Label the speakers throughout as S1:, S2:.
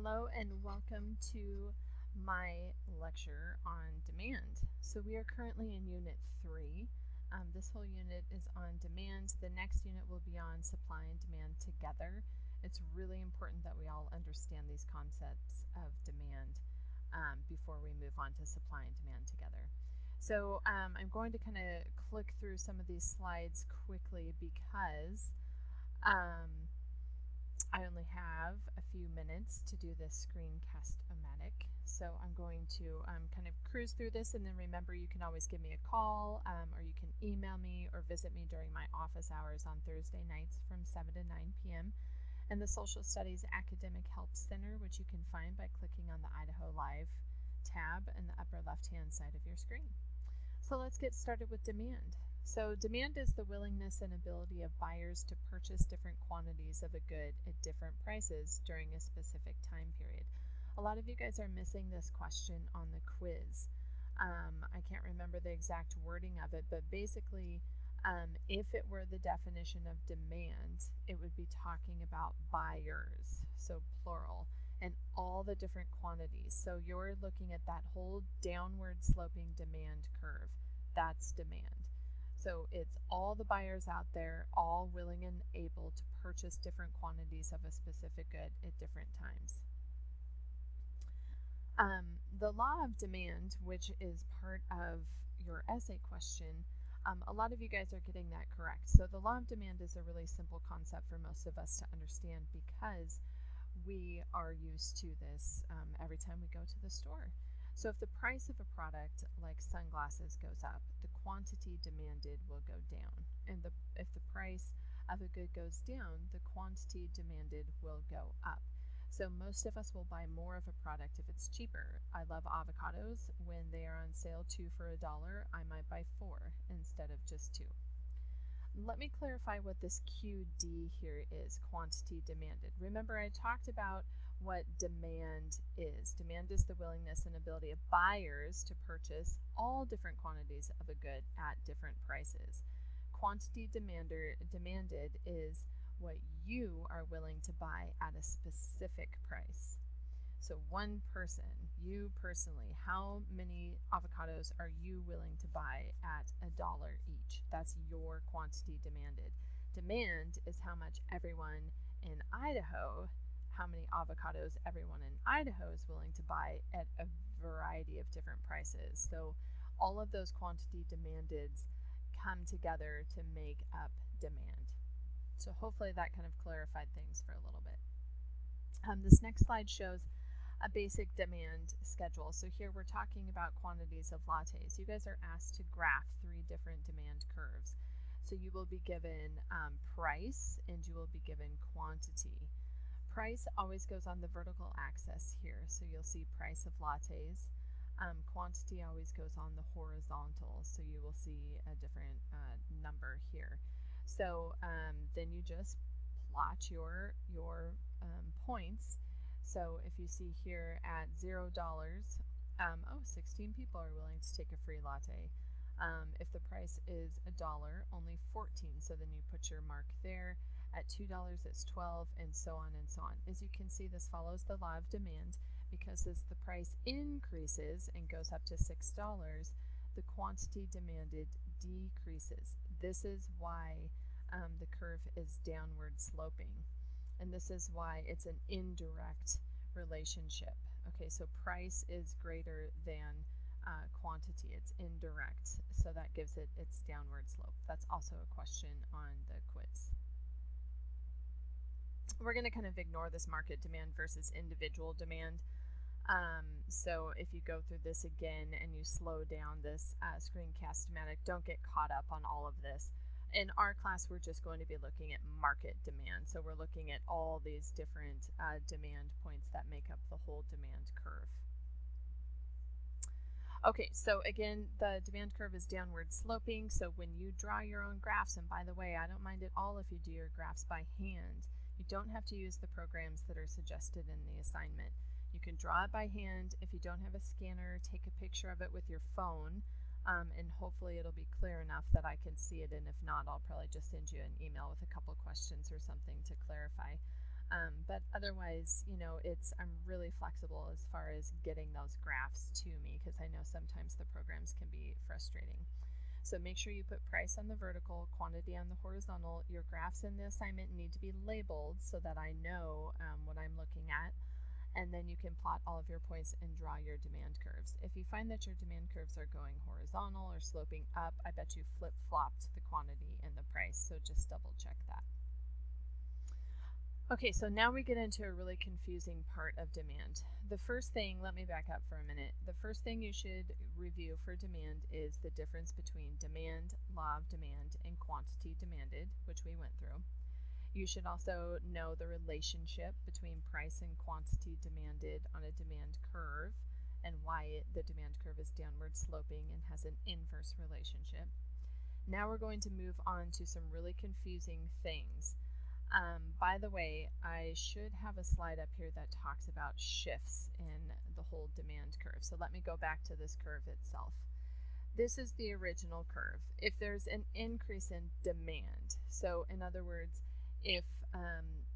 S1: Hello and welcome to my lecture on demand. So we are currently in Unit 3. This whole unit is on demand. The next unit will be on supply and demand together. It's really important that we all understand these concepts of demand before we move on to supply and demand together. So I'm going to kind of click through some of these slides quickly because I only have a few minutes to do this screencast-o-matic, so I'm going to kind of cruise through this, and then remember you can always give me a call or you can email me or visit me during my office hours on Thursday nights from 7 to 9 p.m. and the Social Studies Academic Help Center, which you can find by clicking on the Idaho Live tab in the upper left-hand side of your screen. So let's get started with demand. So demand is the willingness and ability of buyers to purchase different quantities of a good at different prices during a specific time period. A lot of you guys are missing this question on the quiz. I can't remember the exact wording of it, but basically if it were the definition of demand, it would be talking about buyers, so plural, and all the different quantities. So you're looking at that whole downward sloping demand curve. That's demand. So it's all the buyers out there, all willing and able to purchase different quantities of a specific good at different times. The law of demand, which is part of your essay question, a lot of you guys are getting that correct. So the law of demand is a really simple concept for most of us to understand because we are used to this every time we go to the store. So if the price of a product like sunglasses goes up, the quantity demanded will go down. And if the price of a good goes down, the quantity demanded will go up. So most of us will buy more of a product if it's cheaper. I love avocados. When they are on sale 2 for $1, I might buy 4 instead of just 2. Let me clarify what this QD here is, quantity demanded. Remember, I talked about what demand is. Demand is the willingness and ability of buyers to purchase all different quantities of a good at different prices. Quantity demanded is what you are willing to buy at a specific price. So one person, you personally, how many avocados are you willing to buy at $1 each? That's your quantity demanded. Demand is how much everyone in Idaho, how many avocados everyone in Idaho is willing to buy at a variety of different prices. So all of those quantity demandeds come together to make up demand. So hopefully that kind of clarified things for a little bit. This next slide shows a basic demand schedule. So here we're talking about quantities of lattes. You guys are asked to graph 3 different demand curves. So you will be given price and you will be given quantity. Price always goes on the vertical axis here. So you'll see price of lattes. Quantity always goes on the horizontal. So you will see a different number here. So then you just plot your points. So if you see here at $0, 16 people are willing to take a free latte. If the price is $1, only 14. So then you put your mark there. At $2, it's 12, and so on and so on. As you can see, this follows the law of demand because as the price increases and goes up to $6, the quantity demanded decreases. This is why the curve is downward sloping. And this is why it's an indirect relationship. Okay, so price is greater than quantity. It's indirect, so that gives it its downward slope. That's also a question on the quiz. We're going to kind of ignore this market demand versus individual demand. So if you go through this again and you slow down this screencast-o-matic, don't get caught up on all of this. In our class, we're just going to be looking at market demand. So we're looking at all these different demand points that make up the whole demand curve. Okay, so again, the demand curve is downward sloping. So when you draw your own graphs, and by the way, I don't mind at all if you do your graphs by hand. You don't have to use the programs that are suggested in the assignment. You can draw it by hand. If you don't have a scanner, take a picture of it with your phone. And hopefully it'll be clear enough that I can see it, and if not, I'll probably just send you an email with a couple questions or something to clarify. But otherwise, you know, I'm really flexible as far as getting those graphs to me, because I know sometimes the programs can be frustrating. So make sure you put price on the vertical, quantity on the horizontal. Your graphs in the assignment need to be labeled so that I know what I'm looking at. And then you can plot all of your points and draw your demand curves. If you find that your demand curves are going horizontal or sloping up, I bet you flip-flopped the quantity and the price, so just double check that. Okay, so now we get into a really confusing part of demand. The first thing, let me back up for a minute. The first thing you should review for demand is the difference between demand, law of demand, and quantity demanded, which we went through. You should also know the relationship between price and quantity demanded on a demand curve, and why the demand curve is downward sloping and has an inverse relationship. Now we're going to move on to some really confusing things. By the way, I should have a slide up here that talks about shifts in the whole demand curve. So let me go back to this curve itself. This is the original curve. If there's an increase in demand, so in other words, if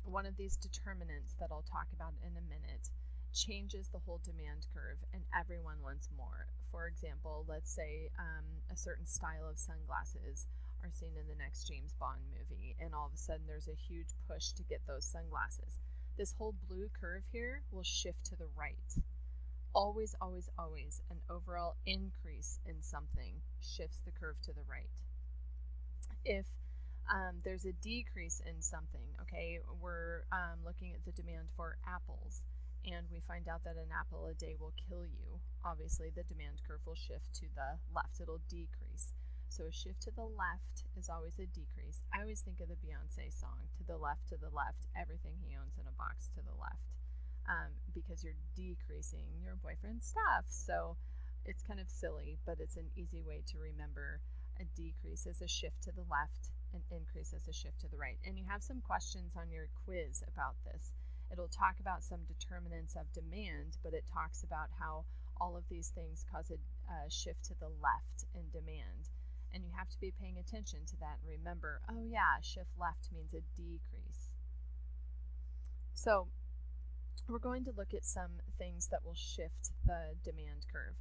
S1: one of these determinants that I'll talk about in a minute changes the whole demand curve and everyone wants more. For example, let's say a certain style of sunglasses are seen in the next James Bond movie, and all of a sudden there's a huge push to get those sunglasses. This whole blue curve here will shift to the right. Always, always, always, an overall increase in something shifts the curve to the right. If there's a decrease in something, okay, we're looking at the demand for apples, and we find out that an apple a day will kill you. Obviously, the demand curve will shift to the left. It'll decrease. So a shift to the left is always a decrease. I always think of the Beyonce song, to the left, everything he owns in a box to the left, because you're decreasing your boyfriend's stuff. So it's kind of silly, but it's an easy way to remember. A decrease is a shift to the left, an increase is a shift to the right. And you have some questions on your quiz about this. It'll talk about some determinants of demand, but it talks about how all of these things cause a shift to the left in demand. And you have to be paying attention to that and remember, oh yeah, shift left means a decrease. So we're going to look at some things that will shift the demand curve.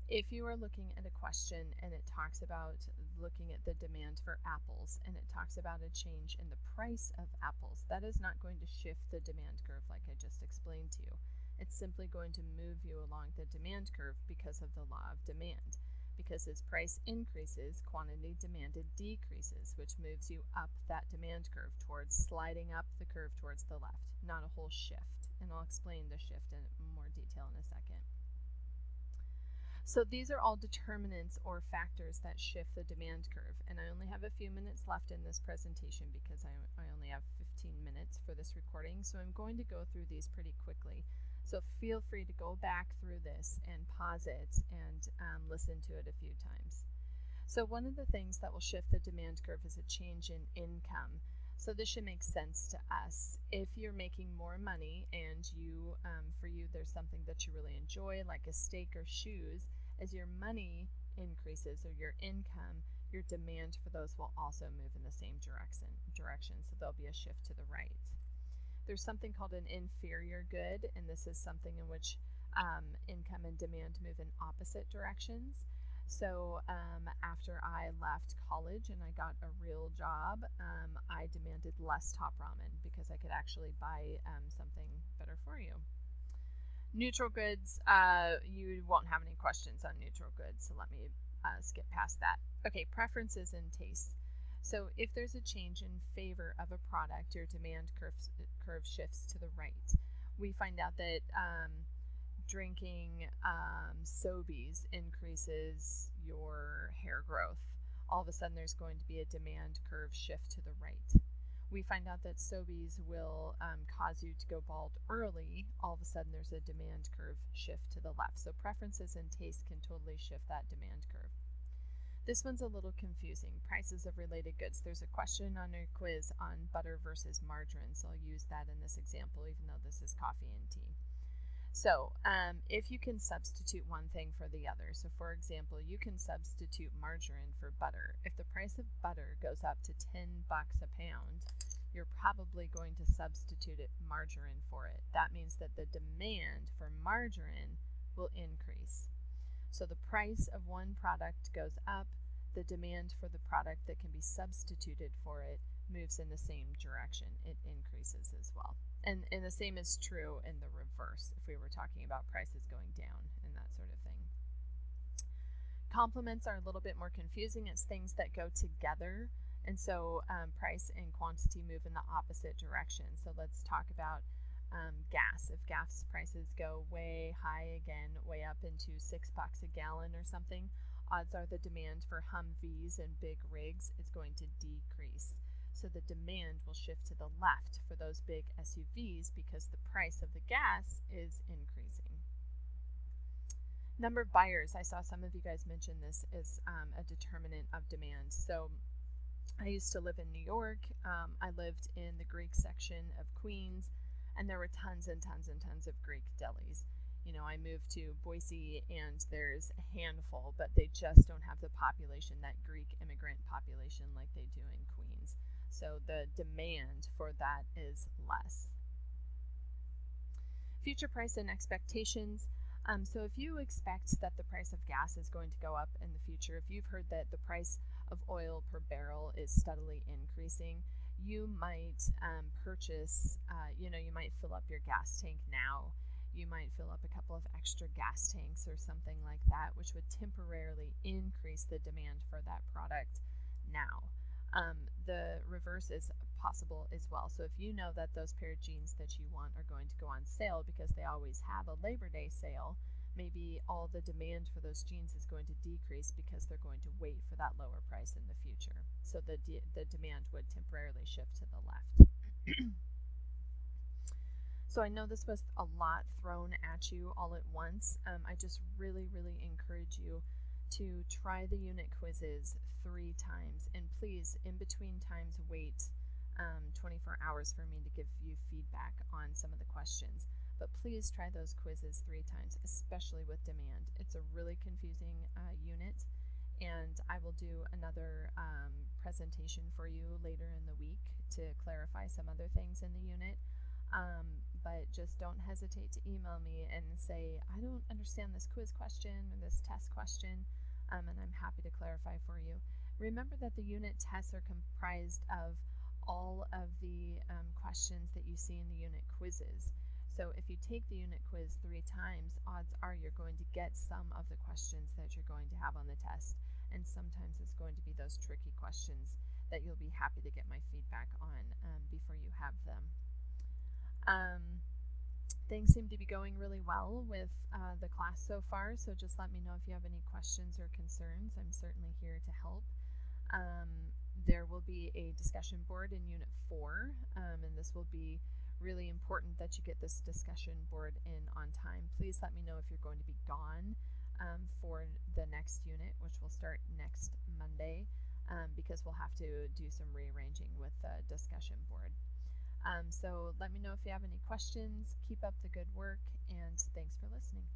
S1: If you are looking at a question and it talks about looking at the demand for apples and it talks about a change in the price of apples, that is not going to shift the demand curve like I just explained to you. It's simply going to move you along the demand curve because of the law of demand. Because as price increases, quantity demanded decreases, which moves you up that demand curve towards sliding up the curve towards the left, not a whole shift. And I'll explain the shift in more detail in a second. So these are all determinants or factors that shift the demand curve. And I only have a few minutes left in this presentation because I only have 15 minutes for this recording. So I'm going to go through these pretty quickly. So feel free to go back through this and pause it and listen to it a few times. So one of the things that will shift the demand curve is a change in income. So this should make sense to us. If you're making more money and for you there's something that you really enjoy, like a steak or shoes, as your money increases or your income, your demand for those will also move in the same direction. So there'll be a shift to the right. There's something called an inferior good, and this is something in which income and demand move in opposite directions. So after I left college and I got a real job, I demanded less top ramen because I could actually buy something better for you. Neutral goods, you won't have any questions on neutral goods, so let me skip past that. Okay, preferences and tastes. So if there's a change in favor of a product, your demand curve shifts to the right. We find out that drinking Sobeys increases your hair growth. All of a sudden there's going to be a demand curve shift to the right. We find out that Sobeys will cause you to go bald early. All of a sudden there's a demand curve shift to the left. So preferences and taste can totally shift that demand curve. This one's a little confusing. Prices of related goods. There's a question on your quiz on butter versus margarine, so I'll use that in this example, even though this is coffee and tea. So if you can substitute one thing for the other, so for example, you can substitute margarine for butter. If the price of butter goes up to $10 a pound, you're probably going to substitute margarine for it. That means that the demand for margarine will increase. So the price of one product goes up, the demand for the product that can be substituted for it moves in the same direction. It increases as well. And the same is true in the reverse if we were talking about prices going down and that sort of thing. Complements are a little bit more confusing. It's things that go together. And so price and quantity move in the opposite direction. So let's talk about gas. If gas prices go way high again, way up into $6 a gallon or something, odds are the demand for Humvees and big rigs is going to decrease. So the demand will shift to the left for those big SUVs because the price of the gas is increasing. Number of buyers. I saw some of you guys mention this as a determinant of demand. So I used to live in New York. I lived in the Greek section of Queens, and there were tons and tons and tons of Greek delis. You know, I moved to Boise, and there's a handful, but they just don't have the population, that Greek immigrant population, like they do in Queens. So the demand for that is less. Future price and expectations. So if you expect that the price of gas is going to go up in the future, if you've heard that the price of oil per barrel is steadily increasing, you might purchase, you might fill up your gas tank now. You might fill up a couple of extra gas tanks or something like that, which would temporarily increase the demand for that product now. The reverse is possible as well. So if you know that those pair of jeans that you want are going to go on sale because they always have a Labor Day sale, maybe all the demand for those jeans is going to decrease because they're going to wait for that lower price in the future. So the demand would temporarily shift to the left. So I know this was a lot thrown at you all at once. I just really, really encourage you to try the unit quizzes 3 times, and please, in between times, wait 24 hours for me to give you feedback on some of the questions. But please try those quizzes 3 times, especially with demand. It's a really confusing unit, and I will do another presentation for you later in the week to clarify some other things in the unit. But just don't hesitate to email me and say, I don't understand this quiz question or this test question, and I'm happy to clarify for you. Remember that the unit tests are comprised of all of the questions that you see in the unit quizzes. So if you take the unit quiz 3 times, odds are you're going to get some of the questions that you're going to have on the test, and sometimes it's going to be those tricky questions that you'll be happy to get my feedback on before you have them. Things seem to be going really well with the class so far, so just let me know if you have any questions or concerns. I'm certainly here to help. There will be a discussion board in Unit 4, and this will be really important that you get this discussion board in on time. Please let me know if you're going to be gone for the next unit, which will start next Monday, because we'll have to do some rearranging with the discussion board. So let me know if you have any questions. Keep up the good work, and thanks for listening.